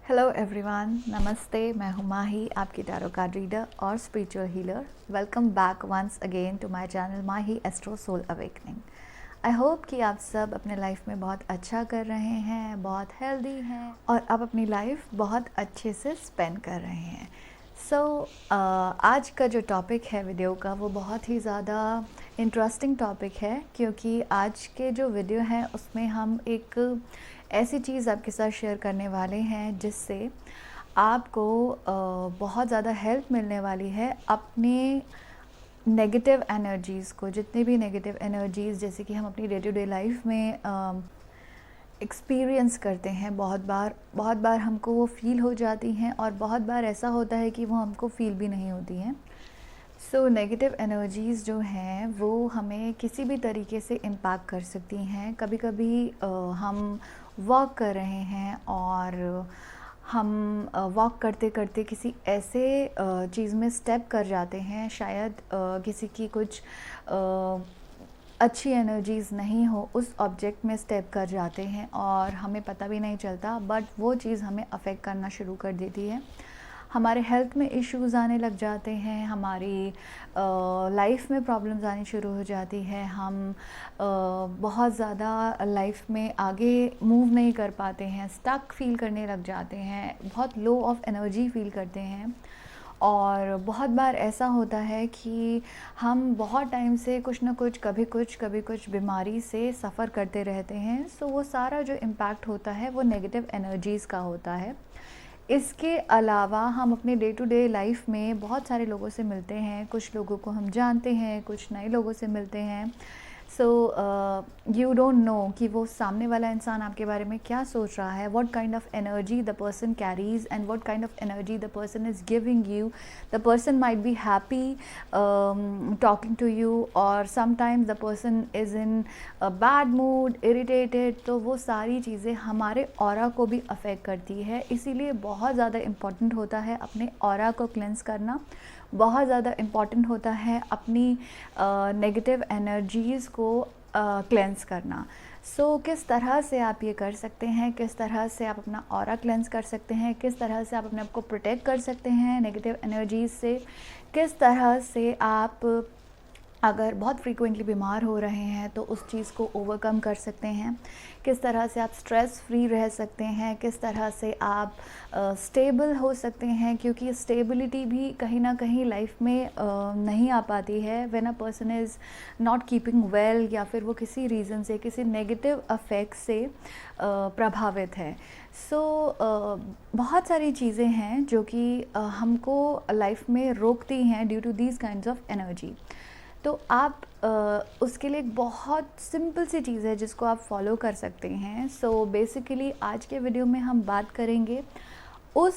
Hello everyone, नमस्ते। मैं हूँ माही, आपकी टैरो कार्ड रीडर और spiritual healer. Welcome back once again to my channel Mahi astro soul awakening. I hope कि आप सब अपने लाइफ में बहुत अच्छा कर रहे हैं, बहुत हेल्दी हैं और आप अपनी लाइफ बहुत अच्छे से स्पेंड कर रहे हैं। आज का जो टॉपिक है वीडियो का वो बहुत ही ज़्यादा इंटरेस्टिंग टॉपिक है, क्योंकि आज के जो वीडियो हैं उसमें हम एक ऐसी चीज़ आपके साथ शेयर करने वाले हैं जिससे आपको बहुत ज़्यादा हेल्प मिलने वाली है अपने नेगेटिव एनर्जीज़ को। जितनी भी नेगेटिव एनर्जीज़ जैसे कि हम अपनी डे टू डे लाइफ में एक्सपीरियंस करते हैं, बहुत बार हमको वो फ़ील हो जाती हैं और बहुत बार ऐसा होता है कि वो हमको फ़ील भी नहीं होती हैं। नेगेटिव एनर्जीज़ जो हैं वो हमें किसी भी तरीके से इम्पैक्ट कर सकती हैं। कभी कभी हम वॉक कर रहे हैं और हम वॉक करते करते किसी ऐसे चीज़ में स्टेप कर जाते हैं, शायद किसी की कुछ अच्छी एनर्जीज़ नहीं हो, उस ऑब्जेक्ट में स्टेप कर जाते हैं और हमें पता भी नहीं चलता, बट वो चीज़ हमें अफेक्ट करना शुरू कर देती है। हमारे हेल्थ में इश्यूज़ आने लग जाते हैं, हमारी लाइफ में प्रॉब्लम्स आनी शुरू हो जाती है। हम बहुत ज़्यादा लाइफ में आगे मूव नहीं कर पाते हैं, स्टक फील करने लग जाते हैं, बहुत लो ऑफ एनर्जी फील करते हैं। और बहुत बार ऐसा होता है कि हम बहुत टाइम से कुछ ना कुछ, कभी कुछ बीमारी से सफ़र करते रहते हैं। वो सारा जो इम्पैक्ट होता है वो नेगेटिव एनर्जीज़ का होता है। इसके अलावा हम अपने डे टू डे लाइफ में बहुत सारे लोगों से मिलते हैं, कुछ लोगों को हम जानते हैं, कुछ नए लोगों से मिलते हैं। यू डोंट नो कि वो सामने वाला इंसान आपके बारे में क्या सोच रहा है, what kind of energy the person carries and what kind of energy the person is giving you. The person might be happy talking to you और sometimes the person is in bad mood, irritated. तो वो सारी चीज़ें हमारे aura को भी affect करती है, इसीलिए बहुत ज़्यादा इम्पॉर्टेंट होता है अपने ऑरा को क्लेंस करना। बहुत ज़्यादा इम्पॉर्टेंट होता है अपनी नेगेटिव एनर्जीज़ को क्लेंस करना। किस तरह से आप ये कर सकते हैं, किस तरह से आप अपना ऑरा क्लेंस कर सकते हैं, किस तरह से आप अपने आप को प्रोटेक्ट कर सकते हैं नेगेटिव एनर्जीज़ से, किस तरह से आप अगर बहुत फ्रीक्वेंटली बीमार हो रहे हैं तो उस चीज़ को ओवरकम कर सकते हैं, किस तरह से आप स्ट्रेस फ्री रह सकते हैं, किस तरह से आप स्टेबल हो सकते हैं, क्योंकि स्टेबिलिटी भी कहीं ना कहीं लाइफ में नहीं आ पाती है when a person is not keeping well, या फिर वो किसी रीज़न से, किसी नेगेटिव अफेक्ट से प्रभावित है। बहुत सारी चीज़ें हैं जो कि हमको लाइफ में रोकती हैं due to these kinds of energy. तो आप उसके लिए एक बहुत सिंपल सी चीज़ है जिसको आप फॉलो कर सकते हैं। बेसिकली आज के वीडियो में हम बात करेंगे उस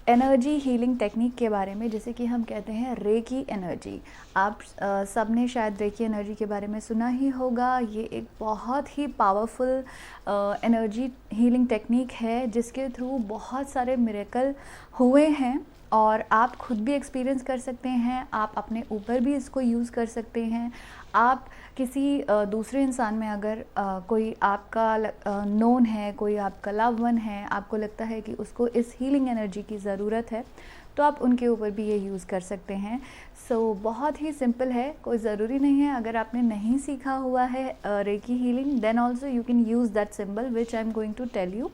एनर्जी हीलिंग टेक्निक के बारे में जिसे कि हम कहते हैं रेकी एनर्जी। आप सब ने शायद रेकी एनर्जी के बारे में सुना ही होगा। ये एक बहुत ही पावरफुल एनर्जी हीलिंग टेक्निक है जिसके थ्रू बहुत सारे मिरेकल हुए हैं और आप खुद भी एक्सपीरियंस कर सकते हैं। आप अपने ऊपर भी इसको यूज़ कर सकते हैं। आप किसी दूसरे इंसान में अगर कोई आपका नोन है, कोई आपका लव वन है, आपको लगता है कि उसको इस हीलिंग एनर्जी की ज़रूरत है, तो आप उनके ऊपर भी ये यूज़ कर सकते हैं। बहुत ही सिंपल है, कोई ज़रूरी नहीं है। अगर आपने नहीं सीखा हुआ है reiki healing, then also you can use that symbol which I am going to tell you.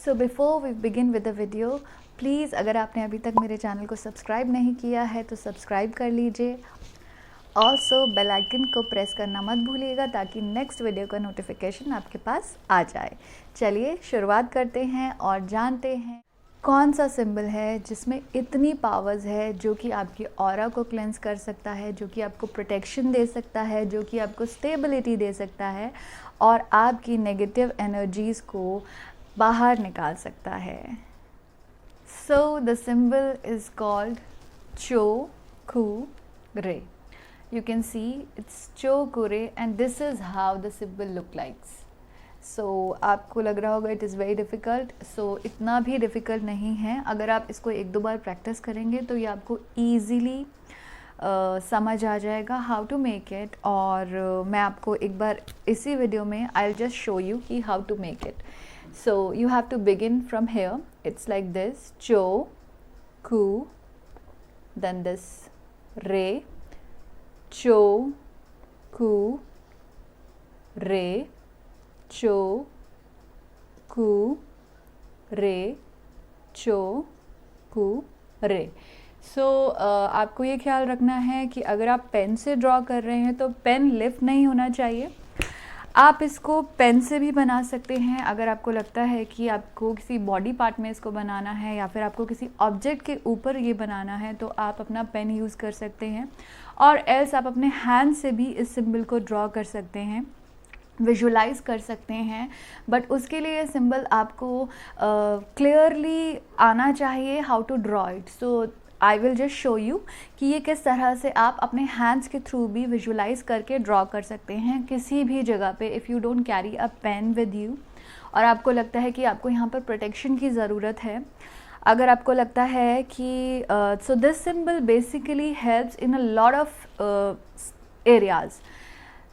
Before we begin with the video, please अगर आपने अभी तक मेरे चैनल को सब्सक्राइब नहीं किया है तो सब्सक्राइब कर लीजिए। ऑल्सो बेल आइकन को प्रेस करना मत भूलिएगा ताकि नेक्स्ट वीडियो का नोटिफिकेशन आपके पास आ जाए। चलिए शुरुआत करते हैं और जानते हैं कौन सा सिंबल है जिसमें इतनी पावर्स है, जो कि आपकी ऑरा को क्लेंस कर सकता है, जो कि आपको प्रोटेक्शन दे सकता है, जो कि आपको स्टेबिलिटी दे सकता है और आपकी नेगेटिव एनर्जीज़ को बाहर निकाल सकता है। The symbol is called Cho-Ku-Re. You can see it's Cho-Ku-Re and this is how the symbol look like. आपको लग रहा होगा it is very difficult. इतना भी difficult नहीं है। अगर आप इसको एक दो बार प्रैक्टिस करेंगे तो ये आपको easily समझ आ जाएगा how to make it। और मैं आपको एक बार इसी वीडियो में I'll just show you कि how to make it। So you have to begin from here. It's like this: cho, ku, then this re, cho, ku, re, cho, ku, re, cho, ku, re. सो आपको ये ख्याल रखना है कि अगर आप pen से ड्रॉ कर रहे हैं तो पेन लिफ्ट नहीं होना चाहिए. आप इसको पेन से भी बना सकते हैं. अगर आपको लगता है कि आपको किसी बॉडी पार्ट में इसको बनाना है या फिर आपको किसी ऑब्जेक्ट के ऊपर ये बनाना है तो आप अपना पेन यूज़ कर सकते हैं, और एल्स आप अपने हैंड से भी इस सिंबल को ड्रॉ कर सकते हैं, विजुलाइज कर सकते हैं. बट उसके लिए सिंबल आपको क्लियरली आना चाहिए how to draw it. So I will just show you कि ये किस तरह से आप अपने हैंड्स के थ्रू भी विजुलाइज करके ड्रॉ कर सकते हैं किसी भी जगह पे. If you don't carry a pen with you और आपको लगता है कि आपको यहाँ पर प्रोटेक्शन की ज़रूरत है, अगर आपको लगता है कि सो this symbol basically helps in a lot of areas.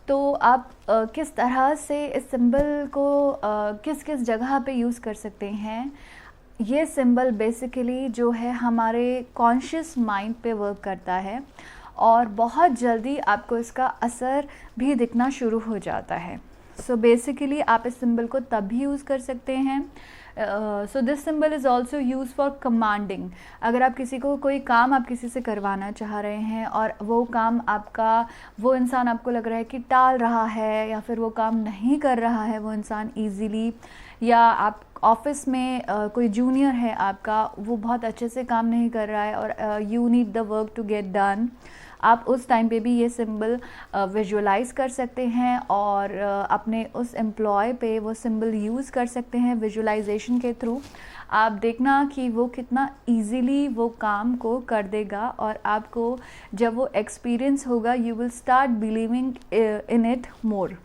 तो आप किस तरह से इस सिंबल को किस किस जगह पे यूज़ कर सकते हैं. ये सिंबल बेसिकली जो है हमारे कॉन्शियस माइंड पे वर्क करता है और बहुत जल्दी आपको इसका असर भी दिखना शुरू हो जाता है. सो बेसिकली आप इस सिंबल को तब भी यूज़ कर सकते हैं. So this symbol is also use for commanding. अगर आप किसी को कोई काम आप किसी से करवाना चाह रहे हैं और वो काम आपका वो इंसान आपको लग रहा है कि टाल रहा है या फिर वो काम नहीं कर रहा है वो इंसान ईजीली, या आप ऑफिस में कोई जूनियर है आपका, वो बहुत अच्छे से काम नहीं कर रहा है और you need the work to get done, आप उस टाइम पे भी ये सिंबल विजुअलाइज कर सकते हैं और अपने उस एम्प्लॉय पे वो सिंबल यूज़ कर सकते हैं विजुअलाइजेशन के थ्रू. आप देखना कि वो कितना इजीली वो काम को कर देगा और आपको जब वो एक्सपीरियंस होगा you will start believing in it more.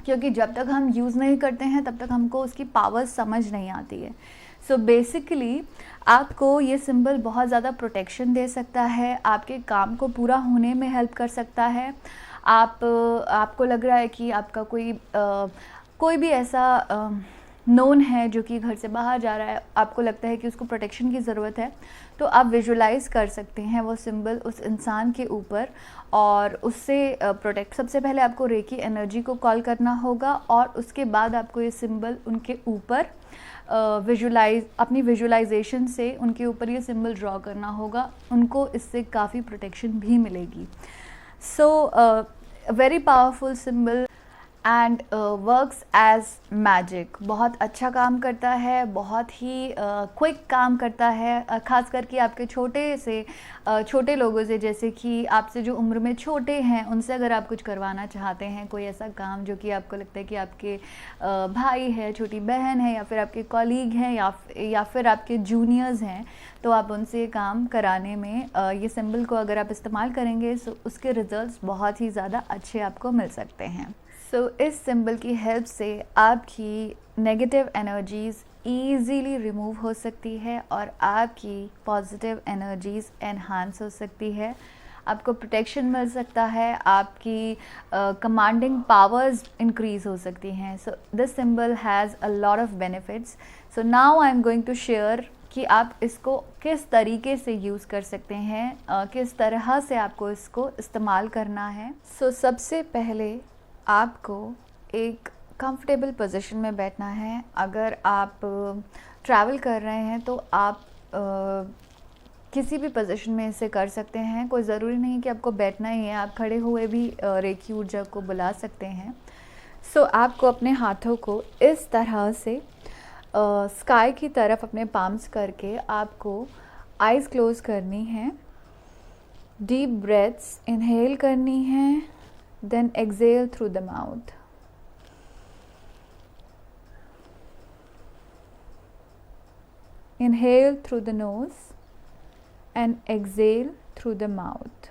क्योंकि जब तक हम यूज़ नहीं करते हैं तब तक हमको उसकी पावर समझ नहीं आती है. सो बेसिकली आपको ये सिंबल बहुत ज़्यादा प्रोटेक्शन दे सकता है, आपके काम को पूरा होने में हेल्प कर सकता है. आपको लग रहा है कि आपका कोई भी ऐसा नोन है जो कि घर से बाहर जा रहा है, आपको लगता है कि उसको प्रोटेक्शन की ज़रूरत है, तो आप विजुलाइज कर सकते हैं वो सिंबल उस इंसान के ऊपर और उससे प्रोटेक्ट. सबसे पहले आपको रेकी एनर्जी को कॉल करना होगा और उसके बाद आपको ये सिंबल उनके ऊपर अपनी विजुलाइजेशन से उनके ऊपर ये सिंबल ड्रॉ करना होगा. उनको इससे काफ़ी प्रोटेक्शन भी मिलेगी. So very powerful symbol and works as magic. बहुत अच्छा काम करता है, बहुत ही क्विक काम करता है, ख़ास करके आपके छोटे लोगों से, जैसे कि आपसे जो उम्र में छोटे हैं उनसे अगर आप कुछ करवाना चाहते हैं, कोई ऐसा काम जो कि आपको लगता है कि आपके भाई है, छोटी बहन है या फिर आपके कॉलीग हैं या फिर आपके जूनियर्स हैं, तो आप उनसे काम कराने में ये सिंबल को अगर आप इस्तेमाल करेंगे तो उसके रिजल्ट्स बहुत ही ज़्यादा अच्छे आपको मिल सकते हैं. सो इस सिंबल की हेल्प से आपकी नेगेटिव एनर्जीज़ ईज़िली रिमूव हो सकती है और आपकी पॉजिटिव एनर्जीज़ एनहांस हो सकती है. आपको प्रोटेक्शन मिल सकता है, आपकी कमांडिंग पावर्स इंक्रीज़ हो सकती हैं. So this symbol has a lot of benefits. So now I am going to share कि आप इसको किस तरीके से यूज़ कर सकते हैं, किस तरह से आपको इसको इस्तेमाल करना है. सो सबसे पहले आपको एक कंफर्टेबल पोजीशन में बैठना है. अगर आप ट्रैवल कर रहे हैं तो आप किसी भी पोजीशन में इसे कर सकते हैं. कोई ज़रूरी नहीं कि आपको बैठना ही है, आप खड़े हुए भी रेकी ऊर्जा को बुला सकते हैं. सो आपको अपने हाथों को इस तरह से स्काई की तरफ अपने पाम्स करके आपको आइज़ क्लोज़ करनी है. डीप ब्रेथ्स इनहेल करनी है, then exhale through the mouth. Inhale through the nose and exhale through the mouth.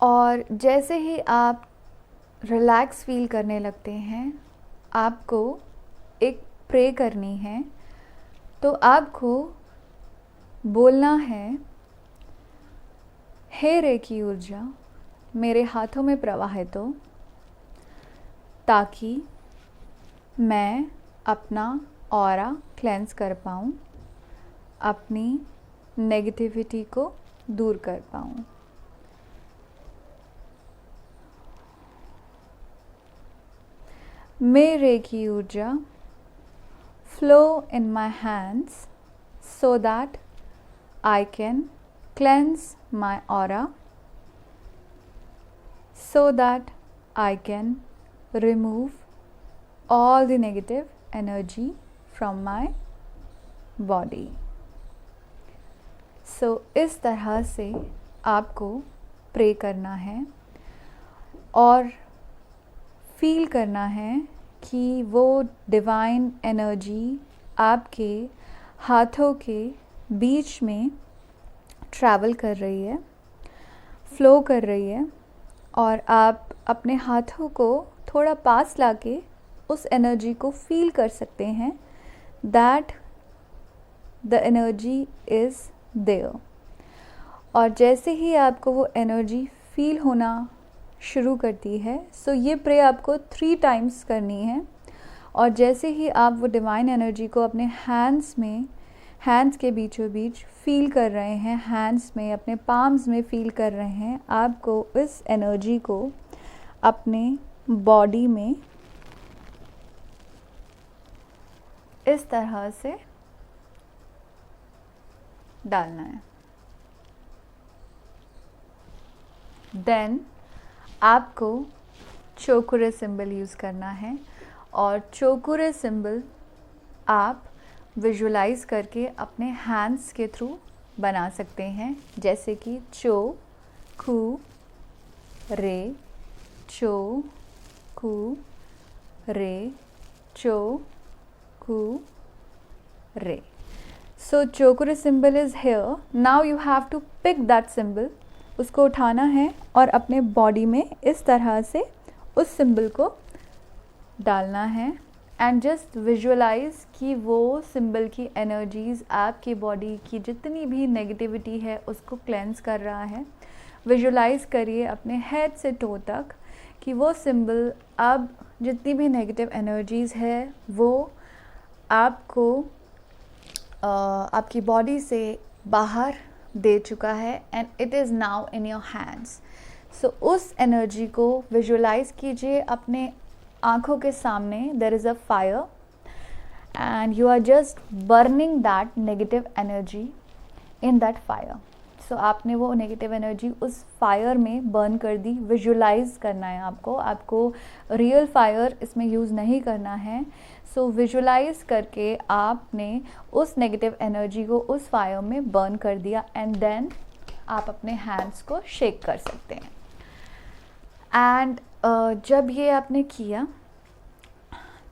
और जैसे ही आप रिलैक्स फील करने लगते हैं, आपको एक प्रे करनी है. तो आपको बोलना है, हे रेकी ऊर्जा मेरे हाथों में प्रवाहित हो ताकि मैं अपना ऑरा क्लेंस कर पाऊँ, अपनी नेगेटिविटी को दूर कर पाऊँ। May Reiki ऊर्जा flow in my hands so that I can cleanse my aura, so that I can remove all the negative energy from my body. So इस तरह से आपको प्रे करना है और फील करना है कि वो डिवाइन एनर्जी आपके हाथों के बीच में ट्रैवल कर रही है, फ्लो कर रही है, और आप अपने हाथों को थोड़ा पास लाके उस एनर्जी को फील कर सकते हैं that the energy is there. और जैसे ही आपको वो एनर्जी फील होना शुरू करती है, सो ये प्रे आपको 3 टाइम्स करनी है। और जैसे ही आप वो डिवाइन एनर्जी को अपने हैंड्स के बीचों बीच फील कर रहे हैं, हैंड्स में, अपने पाम्स में फील कर रहे हैं, आपको इस एनर्जी को अपने बॉडी में इस तरह से डालना है। देन आपको चोकुरे सिंबल यूज़ करना है, और चोकुरे सिंबल आप विजुलाइज करके अपने हैंड्स के थ्रू बना सकते हैं, जैसे कि चो कू रे, चो कू रे, चो कू रे। So chokure symbol is here. Now you have to pick that symbol. उसको उठाना है और अपने बॉडी में इस तरह से उस सिंबल को डालना है, एंड जस्ट विजुअलाइज कि वो सिंबल की एनर्जीज़ आपकी बॉडी की जितनी भी नेगेटिविटी है उसको क्लेंस कर रहा है। विजुअलाइज करिए अपने हेड से टो तक कि वो सिंबल अब जितनी भी नेगेटिव एनर्जीज़ है वो आपको आपकी बॉडी से बाहर दे चुका है, and it is now in your hands. So उस एनर्जी को विजुअलाइज कीजिए अपने आँखों के सामने। There is a fire and you are just burning that negative energy in that fire. So आपने वो नेगेटिव एनर्जी उस फायर में बर्न कर दी। विजुअलाइज करना है आपको रियल फायर इसमें यूज़ नहीं करना है। सो विजुअलाइज करके आपने उस नेगेटिव एनर्जी को उस फायर में बर्न कर दिया, एंड देन आप अपने हैंड्स को शेक कर सकते हैं। एंड जब ये आपने किया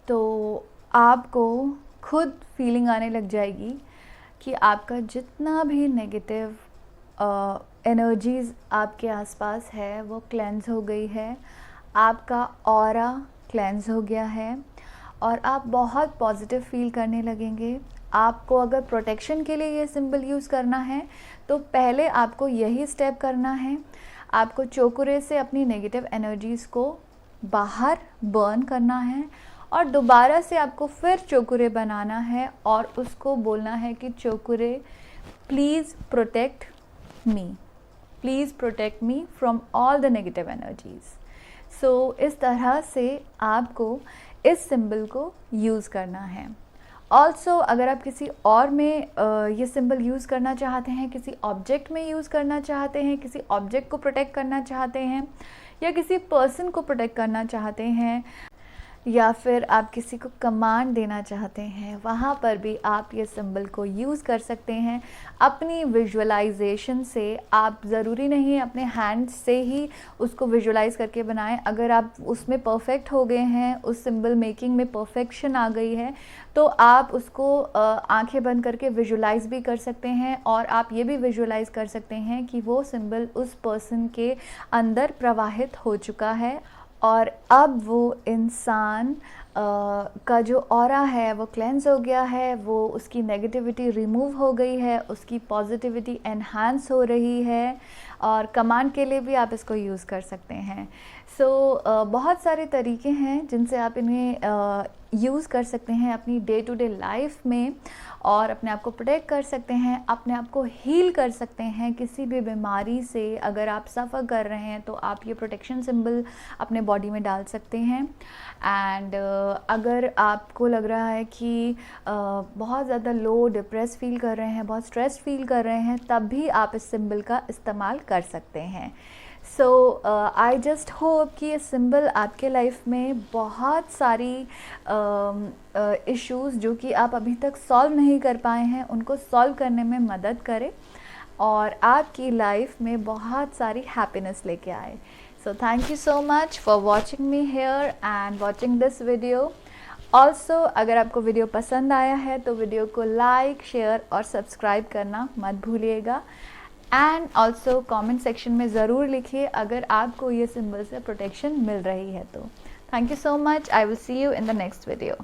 तो आपको खुद फीलिंग आने लग जाएगी कि आपका जितना भी नेगेटिव एनर्जीज़ आपके आसपास है वो क्लेंस हो गई है, आपका ऑरा क्लेंस हो गया है, और आप बहुत पॉजिटिव फील करने लगेंगे। आपको अगर प्रोटेक्शन के लिए ये सिंबल यूज़ करना है तो पहले आपको यही स्टेप करना है। आपको चोकुरे से अपनी नेगेटिव एनर्जीज़ को बाहर बर्न करना है, और दोबारा से आपको फिर चोकुरे बनाना है और उसको बोलना है कि चोकुरे please protect me, please protect me from all the negative energies. So इस तरह से आपको इस सिंबल को यूज़ करना है। ऑल्सो अगर आप किसी और में ये सिंबल यूज़ करना चाहते हैं, किसी ऑब्जेक्ट में यूज़ करना चाहते हैं, किसी ऑब्जेक्ट को प्रोटेक्ट करना चाहते हैं, या किसी पर्सन को प्रोटेक्ट करना चाहते हैं, या फिर आप किसी को कमांड देना चाहते हैं, वहाँ पर भी आप ये सिंबल को यूज़ कर सकते हैं अपनी विजुअलाइजेशन से। आप ज़रूरी नहीं अपने हैंड से ही उसको विजुअलाइज करके बनाएं। अगर आप उसमें परफेक्ट हो गए हैं, उस सिंबल मेकिंग में परफेक्शन आ गई है, तो आप उसको आंखें बंद करके विजुअलाइज भी कर सकते हैं, और आप ये भी विजुअलाइज कर सकते हैं कि वो सिंबल उस पर्सन के अंदर प्रवाहित हो चुका है, और अब वो इंसान का जो ऑरा है वो क्लेंस हो गया है, वो उसकी नेगेटिविटी रिमूव हो गई है, उसकी पॉजिटिविटी एनहांस हो रही है। और कमांड के लिए भी आप इसको यूज़ कर सकते हैं। बहुत सारे तरीके हैं जिनसे आप इन्हें यूज़ कर सकते हैं अपनी डे टू डे लाइफ में और अपने आप को प्रोटेक्ट कर सकते हैं, अपने आप को हील कर सकते हैं किसी भी बीमारी से। अगर आप सफ़र कर रहे हैं तो आप ये प्रोटेक्शन सिंबल अपने बॉडी में डाल सकते हैं। एंड अगर आपको लग रहा है कि बहुत ज़्यादा लो डिप्रेस फील कर रहे हैं, बहुत स्ट्रेस फील कर रहे हैं, तब भी आप इस सिंबल का इस्तेमाल कर सकते हैं। आई जस्ट होप कि ये सिंबल आपके लाइफ में बहुत सारी इश्यूज़ जो कि आप अभी तक सॉल्व नहीं कर पाए हैं उनको सॉल्व करने में मदद करे और आपकी लाइफ में बहुत सारी हैप्पीनेस लेके आए। So thank you so much for watching me here and watching this video. Also अगर आपको वीडियो पसंद आया है तो वीडियो को लाइक, शेयर और सब्सक्राइब करना मत भूलिएगा। एंड ऑल्सो कमेंट सेक्शन में ज़रूर लिखिए अगर आपको ये सिंबल से प्रोटेक्शन मिल रही है तो। Thank you so much. I will see you in the next video.